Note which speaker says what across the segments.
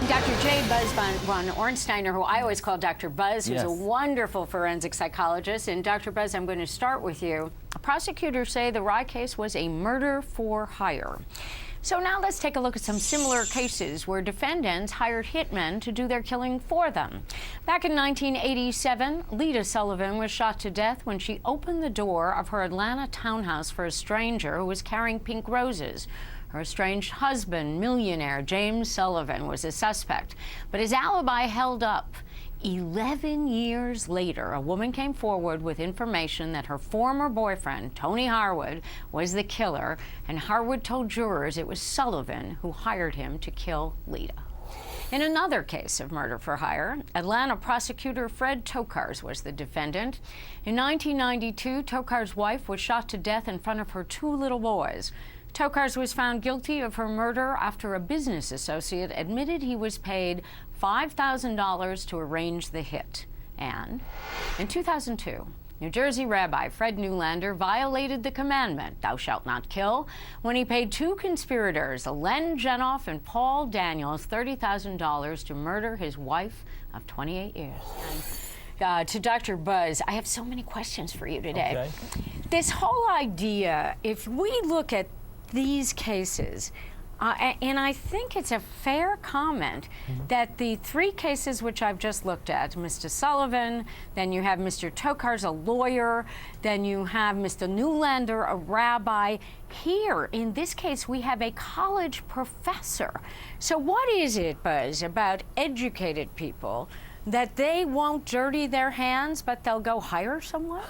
Speaker 1: Dr. J. Buzz von Ornsteiner, who I always call Dr. Buzz, who's a wonderful forensic psychologist. And Dr. Buzz, I'm going to start with you. Prosecutors say the Rai case was a murder for hire. So now let's take a look at some similar cases where defendants hired hitmen to do their killing for them. Back in 1987, Lita Sullivan was shot to death when she opened the door of her Atlanta townhouse for a stranger who was carrying pink roses. Her estranged husband, millionaire James Sullivan, was a suspect, but his alibi held up. 11 years later, a woman came forward with information that her former boyfriend, Tony Harwood, was the killer, and Harwood told jurors it was Sullivan who hired him to kill Lita. In another case of murder for hire, Atlanta prosecutor Fred Tokars was the defendant. In 1992, Tokars' wife was shot to death in front of her two little boys. Tokars was found guilty of her murder after a business associate admitted he was paid $5,000 to arrange the hit. And in 2002, New Jersey Rabbi Fred Newlander violated the commandment, "Thou shalt not kill," when he paid two conspirators, Len Genoff and Paul Daniels, $30,000 to murder his wife of 28 years. And, to Dr. Buzz, I have so many questions for you today.
Speaker 2: Okay.
Speaker 1: This whole idea, if we look at these cases, and I think it's a fair comment that the three cases which I've just looked at, Mr. Sullivan, then you have Mr. Tokars, a lawyer, then you have Mr. Newlander, a rabbi. Here, in this case, we have a college professor. So what is it, Buzz, about educated people that they won't dirty their hands, but they'll go hire someone?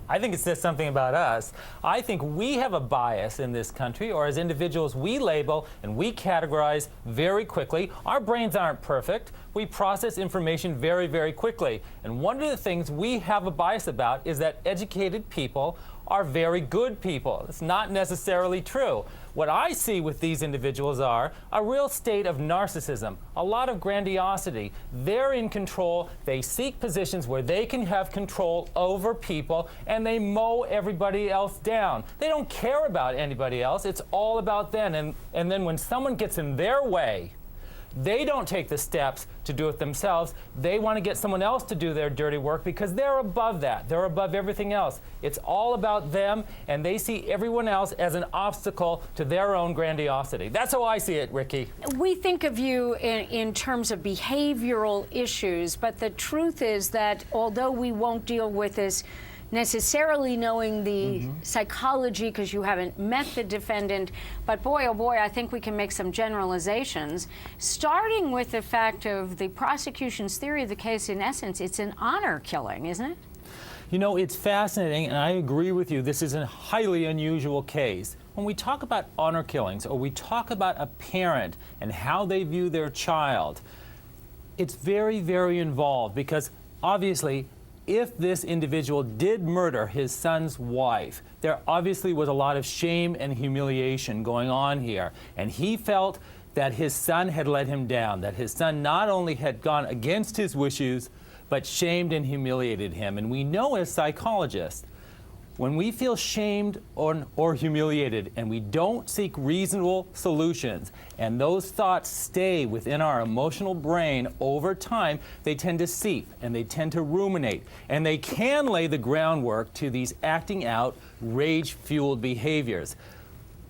Speaker 2: I think it says something about us. I think we have a bias in this country, or as individuals, we label and we categorize very quickly. Our brains aren't perfect. We process information very, very quickly. And one of the things we have a bias about is that educated people are very good people. It's not necessarily true. What I see with these individuals are a real state of narcissism, a lot of grandiosity. They're in control. They seek positions where they can have control over people, and they mow everybody else down. They don't care about anybody else. It's all about them. And then when someone gets in their way, they don't take the steps to do it themselves. They want to get someone else to do their dirty work because they're above that. They're above everything else. It's all about them, and they see everyone else as an obstacle to their own grandiosity. That's how I see it, Rikki.
Speaker 1: We think of you in terms of behavioral issues, but the truth is that although we won't deal with this necessarily knowing the psychology because you haven't met the defendant, but boy, oh boy, I think we can make some generalizations, starting with the fact of the prosecution's theory of the case. In essence, it's an honor killing, isn't it?
Speaker 2: You know, it's fascinating, and I agree with you. This is a highly unusual case. When we talk about honor killings, or we talk about a parent and how they view their child, it's very, very involved because obviously if this individual did murder his son's wife, there obviously was a lot of shame and humiliation going on here. And he felt that his son had let him down, that his son not only had gone against his wishes, but shamed and humiliated him. And we know as psychologists, when we feel shamed or humiliated and we don't seek reasonable solutions, and those thoughts stay within our emotional brain over time, they tend to seep and they tend to ruminate. And they can lay the groundwork to these acting out, rage-fueled behaviors.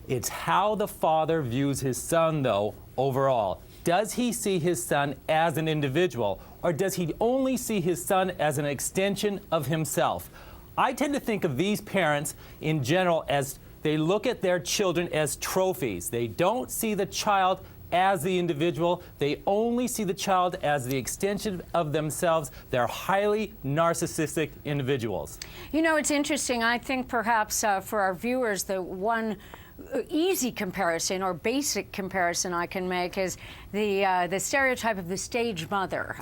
Speaker 2: It's how the father views his son, though, overall. Does he see his son as an individual, or does he only see his son as an extension of himself? I tend to think of these parents in general as they look at their children as trophies. They don't see the child as the individual. They only see the child as the extension of themselves. They're highly narcissistic individuals. You
Speaker 1: know, it's interesting. I think perhaps for our viewers, the one easy comparison or basic comparison I can make is the stereotype of the stage mother,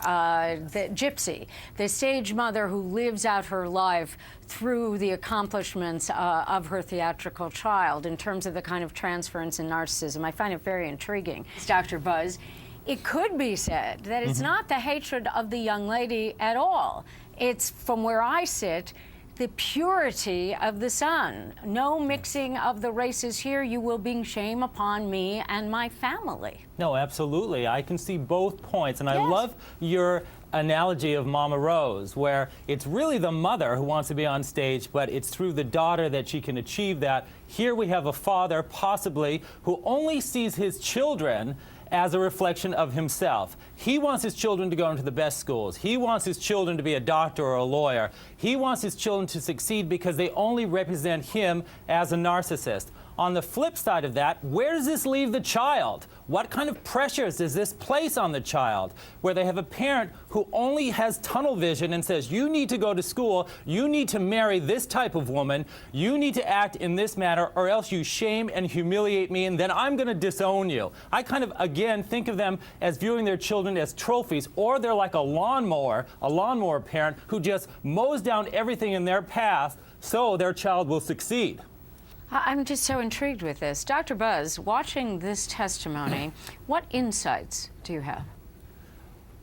Speaker 1: the gypsy, the stage mother who lives out her life through the accomplishments of her theatrical child in terms of the kind of transference in narcissism. I find it very intriguing. Dr. Buzz, it could be said that it's not the hatred of the young lady at all. It's, from where I sit, the purity of the son. No mixing of the races here. You will bring shame upon me and my family.
Speaker 2: No, absolutely. I can see both points. And I
Speaker 1: Yes.
Speaker 2: love your analogy of Mama Rose, where it's really the mother who wants to be on stage, but it's through the daughter that she can achieve that. Here we have a father, possibly, who only sees his children as a reflection of himself. He wants his children to go into the best schools. He wants his children to be a doctor or a lawyer. He wants his children to succeed because they only represent him as a narcissist. On the flip side of that, where does this leave the child? What kind of pressures does this place on the child, where they have a parent who only has tunnel vision and says, you need to go to school, you need to marry this type of woman, you need to act in this manner, or else you shame and humiliate me, and then I'm going to disown you. I kind of, again, think of them as viewing their children as trophies, or they're like a lawnmower parent who just mows down everything in their path so their child will succeed.
Speaker 1: I'm just so intrigued with this. Dr. Buzz, watching this testimony, what insights do you have?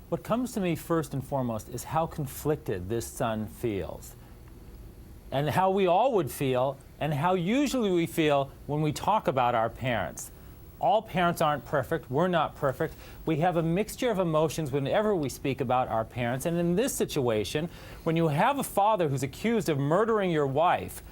Speaker 2: What comes to me first and foremost is how conflicted this son feels, and how we all would feel, and how usually we feel when we talk about our parents. All parents aren't perfect. We're not perfect. We have a mixture of emotions whenever we speak about our parents. And in this situation, when you have a father who's accused of murdering your wife,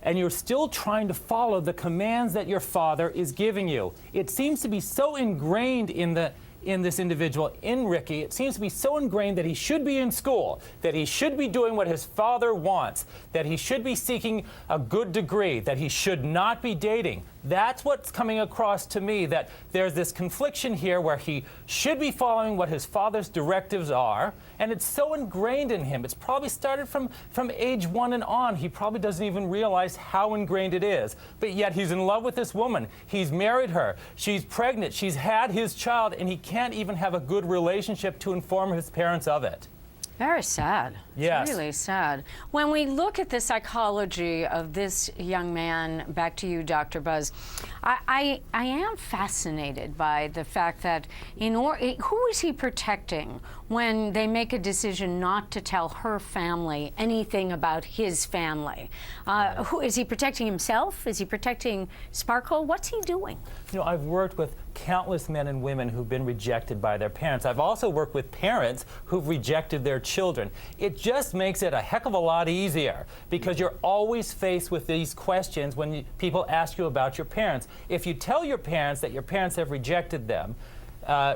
Speaker 2: and you're still trying to follow the commands that your father is giving you. It seems to be so ingrained in this individual, in Rikki, it seems to be so ingrained that he should be in school, that he should be doing what his father wants, that he should be seeking a good degree, that he should not be dating. That's what's coming across to me, that there's this confliction here where he should be following what his father's directives are, and it's so ingrained in him. It's probably started from age 1 and on. He probably doesn't even realize how ingrained it is. But yet he's in love with this woman. He's married her. She's pregnant. She's had his child, and he can't even have a good relationship to inform his parents of it.
Speaker 1: Very sad.
Speaker 2: Yes.
Speaker 1: It's really sad. When we look at the psychology of this young man, back to you, Dr. Buzz, I am fascinated by the fact that who is he protecting when they make a decision not to tell her family anything about his family? Who is he protecting himself? Is he protecting Sparkle? What's he doing?
Speaker 2: You know, I've worked with countless men and women who've been rejected by their parents. I've also worked with parents who've rejected their children. It just makes it a heck of a lot easier because you're always faced with these questions when people ask you about your parents. If you tell your parents that your parents have rejected them,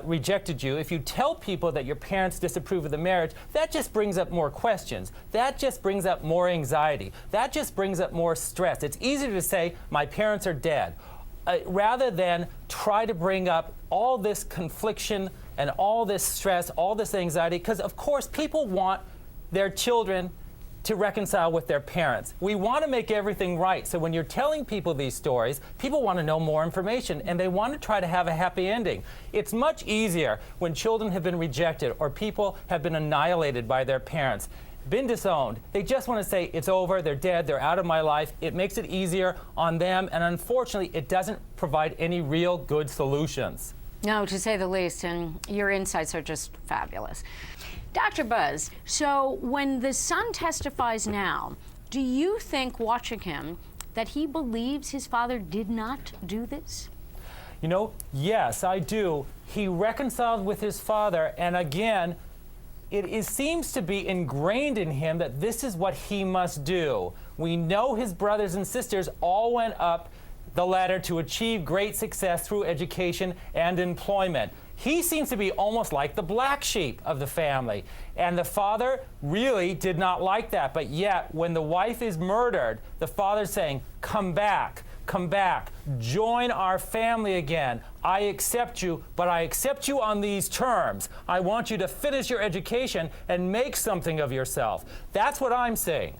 Speaker 2: rejected you, if you tell people that your parents disapprove of the marriage, that just brings up more questions. That just brings up more anxiety. That just brings up more stress. It's easier to say, my parents are dead, rather than try to bring up all this confliction and all this stress, all this anxiety, because of course people want their children to reconcile with their parents. We want to make everything right. So when you're telling people these stories, people want to know more information and they want to try to have a happy ending. It's much easier when children have been rejected or people have been annihilated by their parents, been disowned. They just want to say, it's over, they're dead, they're out of my life. It makes it easier on them, and unfortunately, it doesn't provide any real good solutions.
Speaker 1: No, to say the least, and your insights are just fabulous. Dr. Buzz, so when the son testifies now, do you think, watching him, that he believes his father did not do this?
Speaker 2: You know, yes, I do. He reconciled with his father, and again, it seems to be ingrained in him that this is what he must do. We know his brothers and sisters all went up the ladder to achieve great success through education and employment. He seems to be almost like the black sheep of the family. And the father really did not like that. But yet, when the wife is murdered, the father's saying, come back, join our family again. I accept you, but I accept you on these terms. I want you to finish your education and make something of yourself. That's what I'm saying.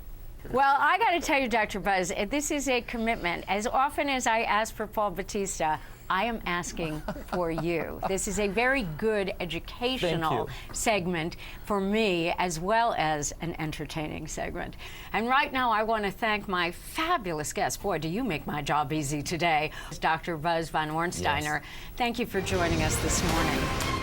Speaker 1: Well, I got to tell you, Dr. Buzz, this is a commitment. As often as I ask for Paul Bautista, I am asking for you. This is a very good educational segment for me, as well as an entertaining segment. And right now, I want to thank my fabulous guest. Boy, do you make my job easy today. Dr. Buzz von Ornsteiner. Yes. Thank you for joining us this morning.